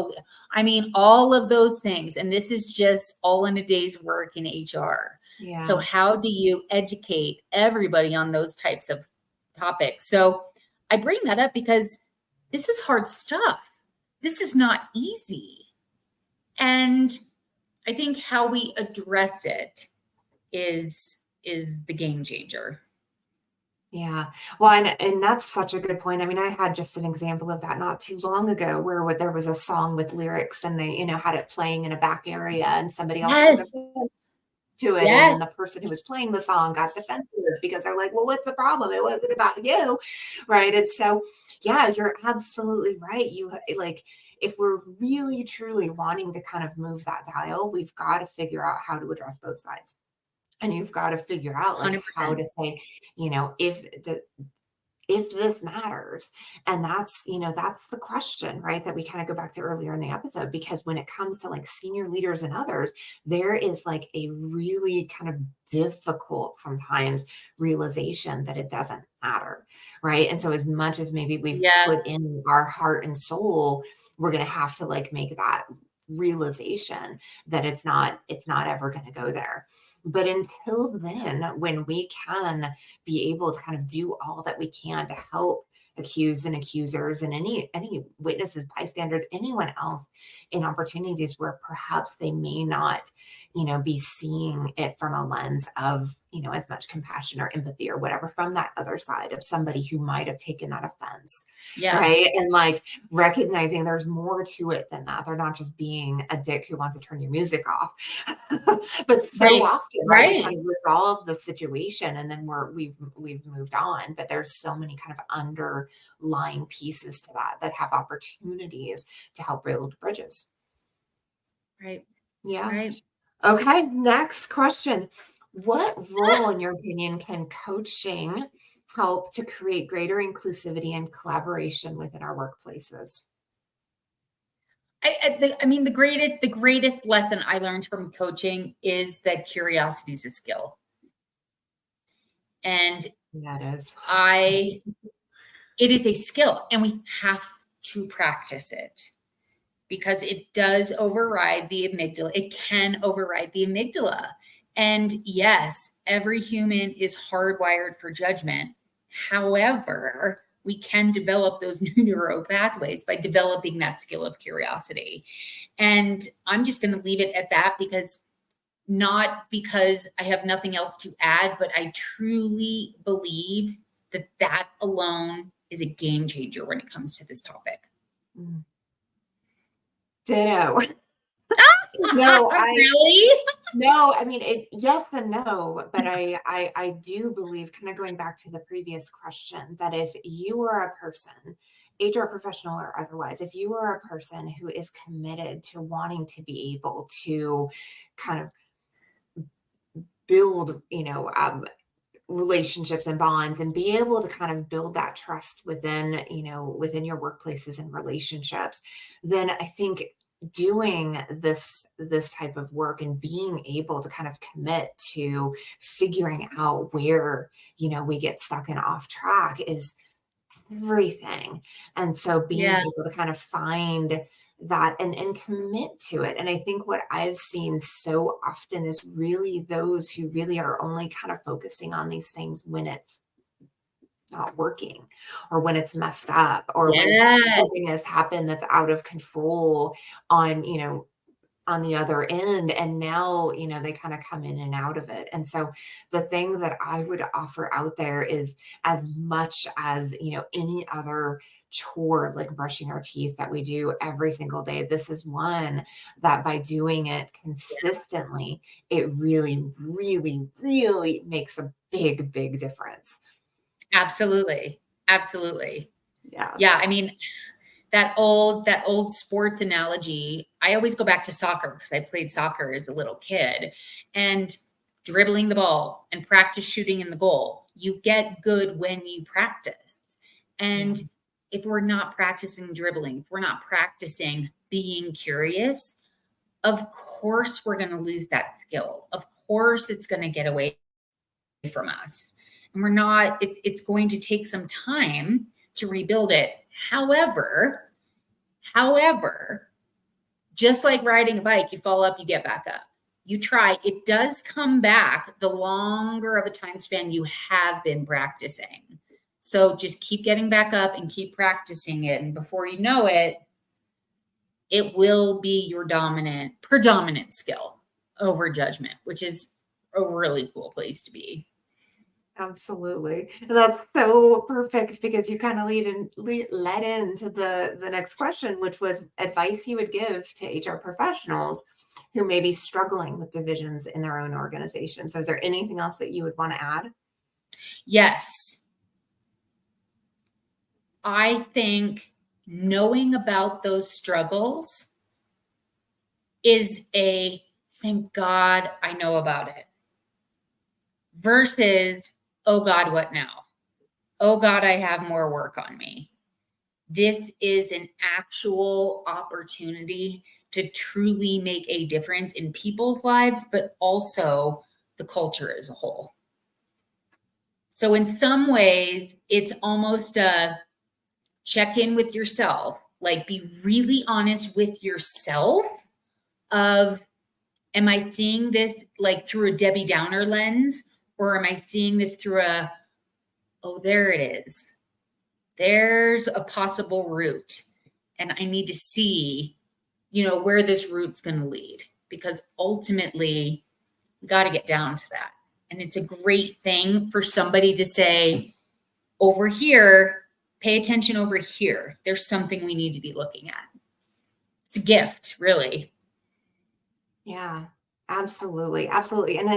I mean, all of those things. And this is just all in a day's work in HR. So Yeah. how do you educate everybody on those types of topics? So I bring that up because this is hard stuff. This is not easy. And I think how we address it is the game changer. Yeah. Well, and that's such a good point. I mean, I had just an example of that not too long ago where there was a song with lyrics, and they, had it playing in a back area, and somebody else took Yes. offense to it. And then the Yes. person who was playing the song got defensive because they're like, well, what's the problem? It wasn't about you. Right. And so, yeah, you're absolutely right. Like, if we're really truly wanting to kind of move that dial, we've got to figure out how to address both sides. And you've got to figure out like how 100%. to say, if this matters. And that's the question, right, that we kind of go back to earlier in the episode, because when it comes to like senior leaders and others, there is like a really kind of difficult sometimes realization that it doesn't matter, right? And so as much as maybe we've Yeah, put in our heart and soul, we're going to have to like make that realization that it's not ever going to go there. But until then, when we can be able to kind of do all that we can to help accused and accusers and any witnesses, bystanders, anyone else, in opportunities where perhaps they may not, be seeing it from a lens of, as much compassion or empathy or whatever, from that other side of somebody who might have taken that offense, yeah, right? And like recognizing there's more to it than that. They're not just being a dick who wants to turn your music off. But so right, often, right, we right. kind of resolve the situation and then we've moved on. But there's so many kind of underlying pieces to that have opportunities to help build bridges. Right. Yeah. Right. Okay, next question. What role, in your opinion, can coaching help to create greater inclusivity and collaboration within our workplaces? I mean, the greatest lesson I learned from coaching is that curiosity is a skill. And That is. I it is a skill, and we have to practice it because it does override the amygdala. It can override the amygdala. And yes, every human is hardwired for judgment. However, we can develop those new neural pathways by developing that skill of curiosity. And I'm just going to leave it at that, because not because I have nothing else to add, but I truly believe that that alone is a game changer when it comes to this topic. Mm. Ditto. No, Really? no, I mean, yes and no, but I do believe, kind of going back to the previous question, that if you are a person, HR professional or otherwise, if you are a person who is committed to wanting to be able to kind of build, relationships and bonds and be able to kind of build that trust within, within your workplaces and relationships, then I think doing this type of work and being able to kind of commit to figuring out where, we get stuck and off track is everything. And so being Yeah. able to kind of find that and commit to it. And I think what I've seen so often is really those who really are only kind of focusing on these things when it's not working, or when it's messed up, or when Yes. something has happened that's out of control on, on the other end. And now, they kind of come in and out of it. And so the thing that I would offer out there is, as much as, any other chore like brushing our teeth that we do every single day, this is one that by doing it consistently, it really, really, really makes a big, big difference. Absolutely. Absolutely. Yeah. Yeah. I mean, that old sports analogy, I always go back to soccer because I played soccer as a little kid, and dribbling the ball and practice shooting in the goal. You get good when you practice. Yeah. And if we're not practicing dribbling, if we're not practicing being curious, of course we're going to lose that skill. Of course it's going to get away from us. And we're not, it's going to take some time to rebuild it. However, just like riding a bike, you fall up, you get back up. You try, it does come back the longer of a time span you have been practicing. So just keep getting back up and keep practicing it. And before you know it, it will be your predominant skill over judgment, which is a really cool place to be. Absolutely. And that's so perfect, because you kind of led into the next question, which was advice you would give to HR professionals who may be struggling with divisions in their own organization. So is there anything else that you would want to add? Yes. I think knowing about those struggles is a thank God I know about it, versus, oh God, what now? Oh God, I have more work on me. This is an actual opportunity to truly make a difference in people's lives, but also the culture as a whole. So in some ways, it's almost a check in with yourself, like be really honest with yourself of, am I seeing this like through a Debbie Downer lens, or am I seeing this through a, oh, there it is. There's a possible route, and I need to see, where this route's going to lead, because ultimately we got to get down to that. And it's a great thing for somebody to say, over here, pay attention over here. There's something we need to be looking at. It's a gift, really. Yeah, absolutely. Absolutely. And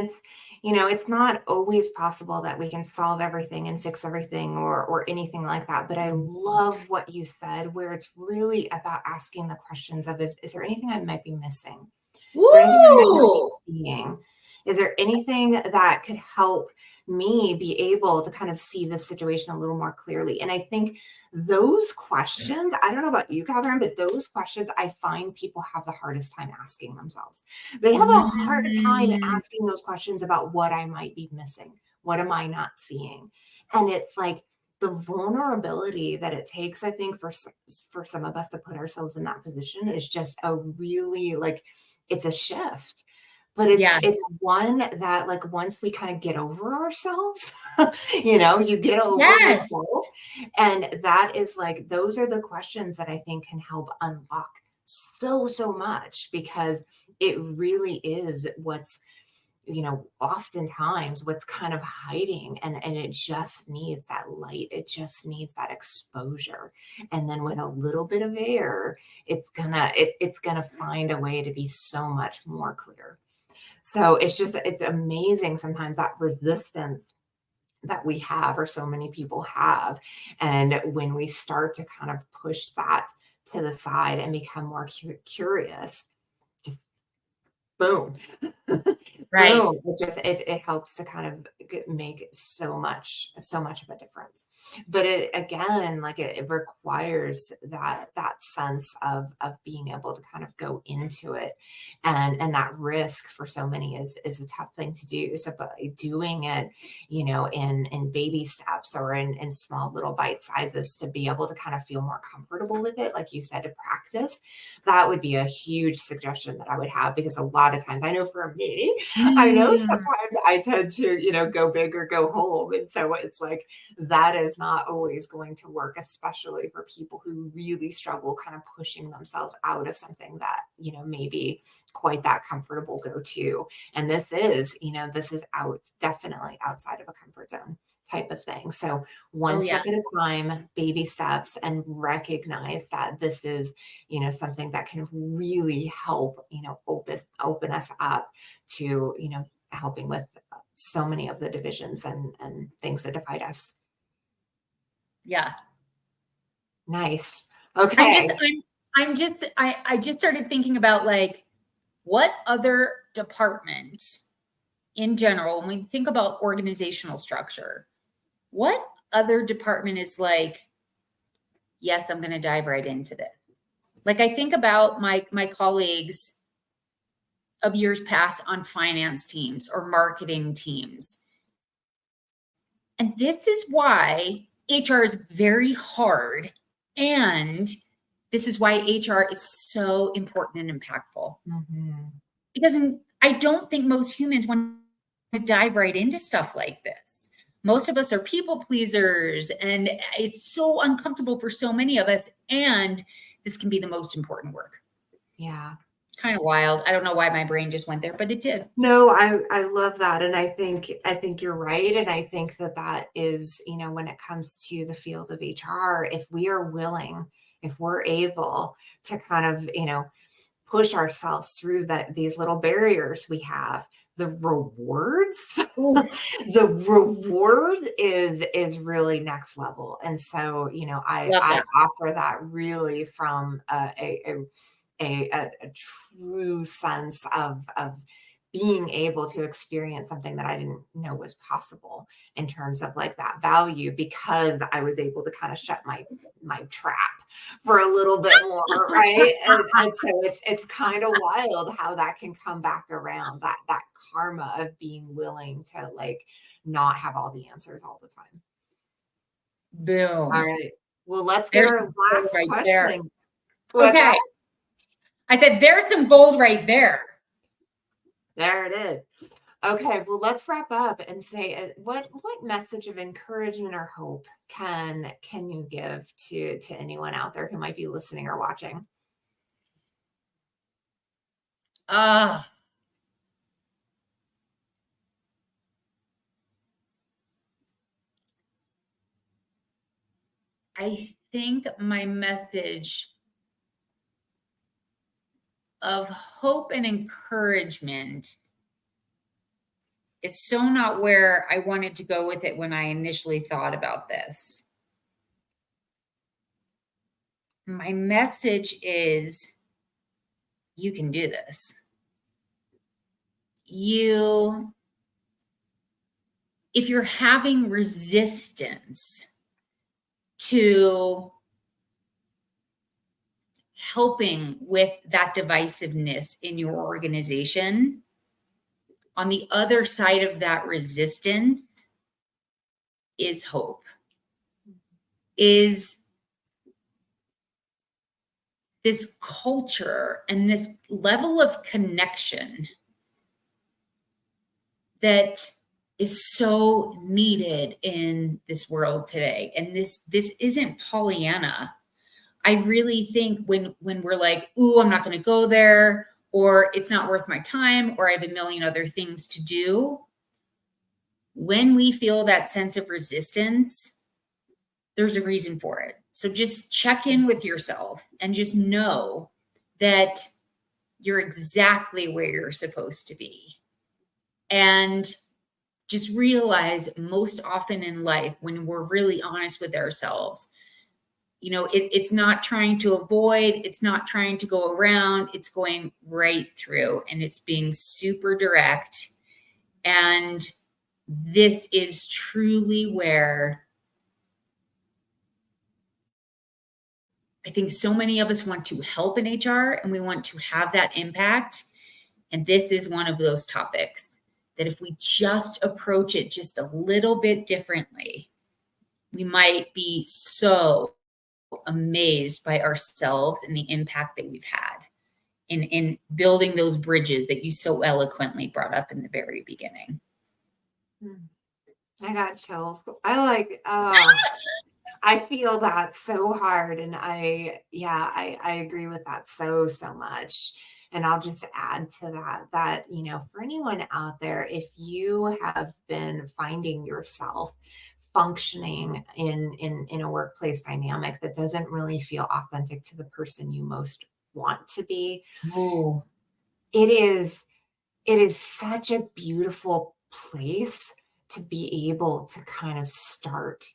it's not always possible that we can solve everything and fix everything, or anything like that. But I love what you said, where it's really about asking the questions of, is there anything I might be missing? Is there anything I might not be Woo! seeing? Is there anything that could help me be able to kind of see the situation a little more clearly? And I think those questions, I don't know about you, Catherine, but those questions I find people have the hardest time asking themselves. They have a hard time Mm, asking those questions about what I might be missing. What am I not seeing? And it's like the vulnerability that it takes, I think, for some of us to put ourselves in that position is just a really like it's a shift. But yeah. it's one that like once we kind of get over ourselves, you know, you get over Yes. yourself. And that is like those are the questions that I think can help unlock so much because it really is what's oftentimes what's kind of hiding and it just needs that light. It just needs that exposure. And then with a little bit of air, it's gonna find a way to be so much more clear. So it's amazing sometimes that resistance that we have or so many people have. And when we start to kind of push that to the side and become more curious, just boom. Right. Boom. It helps to kind of make so much of a difference. But it again, like it requires that sense of being able to kind of go into it. And that risk for so many is a tough thing to do. So by doing it, in baby steps or in small little bite sizes to be able to kind of feel more comfortable with it, like you said, to practice, that would be a huge suggestion that I would have because a lot of times I know for me, I know Mm, sometimes I tend to, go big or go home. And so it's like that is not always going to work, especially for people who really struggle kind of pushing themselves out of something that, maybe quite that comfortable go to. And this is definitely outside of a comfort zone type of thing. So oh one yeah. step at a time, baby steps, and recognize that this is, something that can really help, open us up to, helping with so many of the divisions and things that divide us. Yeah. Nice. I'm just Okay. I just started thinking about like what other department in general, when we think about organizational structure, what other department is like, yes, I'm going to dive right into this. Like I think about my colleagues of years past on finance teams or marketing teams. And this is why HR is very hard. And this is why HR is so important and impactful. Mhm. Because I don't think most humans want to dive right into stuff like this. Most of us are people pleasers, and it's so uncomfortable for so many of us. And this can be the most important work. Yeah. Kind of wild. I don't know why my brain just went there, but it did. No, I love that, and I think you're right, and I think that is, when it comes to the field of HR, if we are willing, if we're able to kind of, push ourselves through these little barriers we have, the rewards, Ooh, the reward is really next level, and so, love I that. offer that really from a true sense of being able to experience something that I didn't know was possible in terms of like that value because I was able to kind of shut my trap for a little bit more, right? And so it's kind of wild how that can come back around, that karma of being willing to like not have all the answers all the time. All Boom. right. Well, let's get There's our some gold last right there. question. What's that? Okay. I said, there's some gold right there. There it is. Okay, well, let's wrap up and say what message of encouragement or hope can you give to anyone out there who might be listening or watching? Ah, I think my message of hope and encouragement is so not where I wanted to go with it when I initially thought about this. My message is you can do this. if you're having resistance to helping with that divisiveness in your organization, on the other side of that resistance is hope, is this culture and this level of connection that is so needed in this world today. And this isn't Pollyanna. I really think when we're like, ooh, I'm not going to go there, or it's not worth my time, or I have a million other things to do, when we feel that sense of resistance, there's a reason for it. So just check in with yourself and just know that you're exactly where you're supposed to be. And just realize most often in life, when we're really honest with ourselves, it's not trying to avoid, it's not trying to go around, it's going right through, and it's being super direct. And this is truly where I think so many of us want to help in HR and we want to have that impact. And this is one of those topics that if we just approach it just a little bit differently, we might be so amazed by ourselves and the impact that we've had in building those bridges that you so eloquently brought up in the very beginning. I got chills. I feel that so hard. And I agree with that so much. And I'll just add to that, for anyone out there, if you have been finding yourself functioning in a workplace dynamic that doesn't really feel authentic to the person you most want to be, Ooh. it is such a beautiful place to be able to kind of start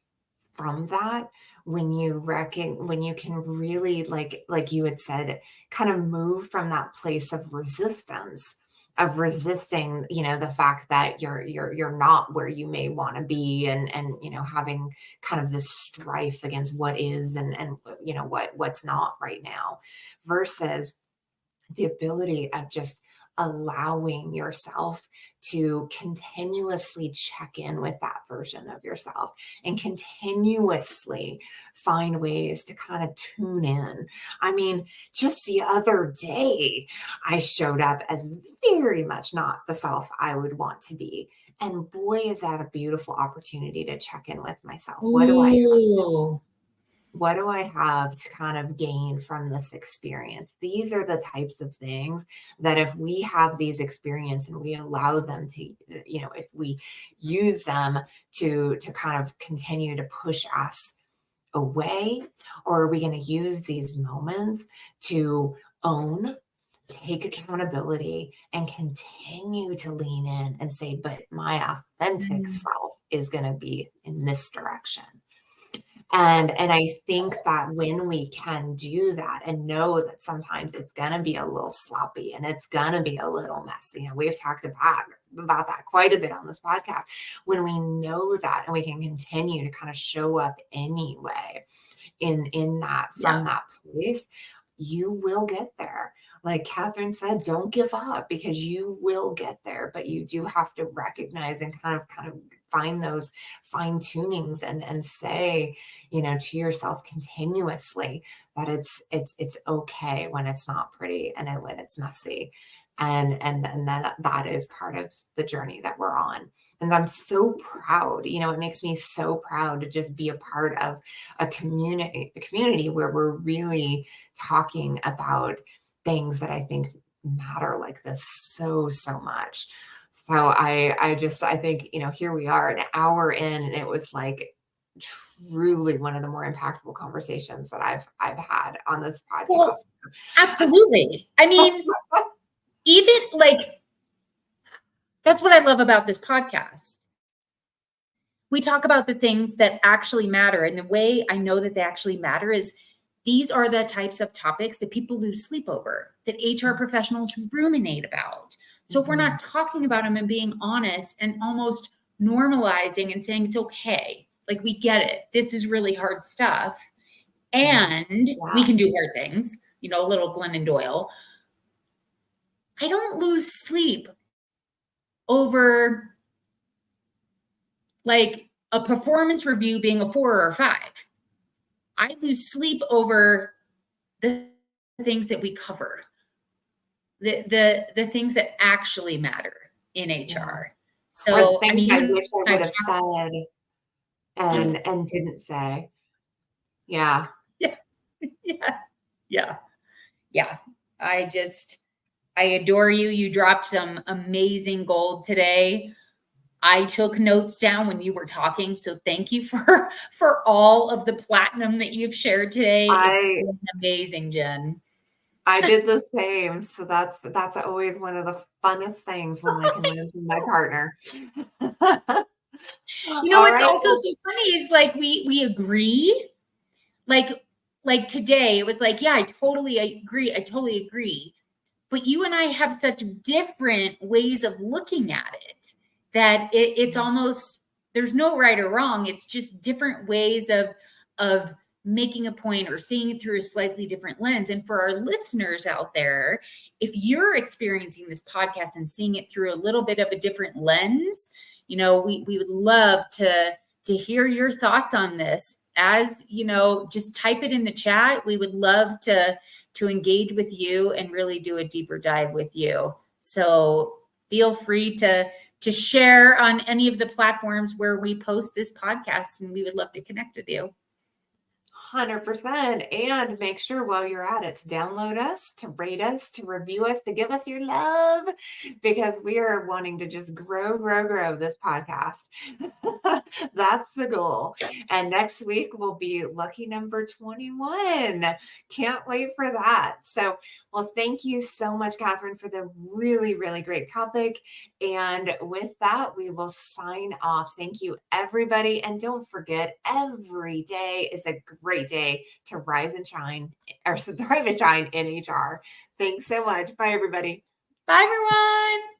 from that, when you can really, like you had said, kind of move from that place of resistance, of resisting, the fact that you're not where you may want to be, and having kind of this strife against what is and what's not right now, versus the ability of just allowing yourself to continuously check in with that version of yourself and continuously find ways to kind of tune in. I mean, just the other day, I showed up as very much not the self I would want to be. And boy, is that a beautiful opportunity to check in with myself. What do I have to kind of gain from this experience? These are the types of things that if we have these experiences and we allow them to, if we use them to kind of continue to push us away, or are we going to use these moments to own, take accountability, and continue to lean in and say, but my authentic self is going to be in this direction. And I think that when we can do that and know that sometimes it's going to be a little sloppy and it's going to be a little messy, and we've talked about that quite a bit on this podcast, when we know that and we can continue to kind of show up anyway in that, from that place, you will get there. Like Katherine said, don't give up, because you will get there, but you do have to recognize and kind of find those fine tunings and say, to yourself continuously that it's okay when it's not pretty and when it's messy. And that is part of the journey that we're on. And I'm so proud, it makes me so proud to just be a part of a community where we're really talking about things that I think matter like this so much. So I think, here we are an hour in, and it was like truly one of the more impactful conversations that I've had on this podcast. Well, absolutely. I mean, even that's what I love about this podcast. We talk about the things that actually matter. And the way I know that they actually matter is these are the types of topics that people lose sleep over, that HR professionals ruminate about. So if we're not talking about them and being honest and almost normalizing and saying it's okay, like we get it, this is really hard stuff, and we can do hard things, you know, a little Glennon Doyle. I don't lose sleep over like a performance review being a 4 or a 5. I lose sleep over the things that we cover, the things that actually matter in HR. So or things I wish I would have said and didn't say. Yeah. Yeah. Yes. Yeah. I adore you. You dropped some amazing gold today. I took notes down when you were talking, so thank you for all of the platinum that you've shared today. It's been amazing, Jen. I did the same. So that's always one of the funnest things when I can learn from my partner. You know, what's also so funny is like we agree. Like today, it was like, yeah, I totally agree. But you and I have such different ways of looking at it that it's almost, there's no right or wrong. It's just different ways of making a point or seeing it through a slightly different lens. And for our listeners out there, if you're experiencing this podcast and seeing it through a little bit of a different lens, you know, we would love to hear your thoughts on this. As you know, just type it in the chat. We would love to engage with you and really do a deeper dive with you. So feel free to share on any of the platforms where we post this podcast, and we would love to connect with you. 100%. And make sure while you're at it to download us, to rate us, to review us, to give us your love, because we are wanting to just grow this podcast. That's the goal. And next week will be lucky number 21. Can't wait for that. So, well, thank you so much, Katherine, for the really, really great topic. And with that, we will sign off. Thank you, everybody. And don't forget, every day is a great day to rise and shine, or thrive and shine in HR. Thanks so much. Bye, everybody. Bye, everyone.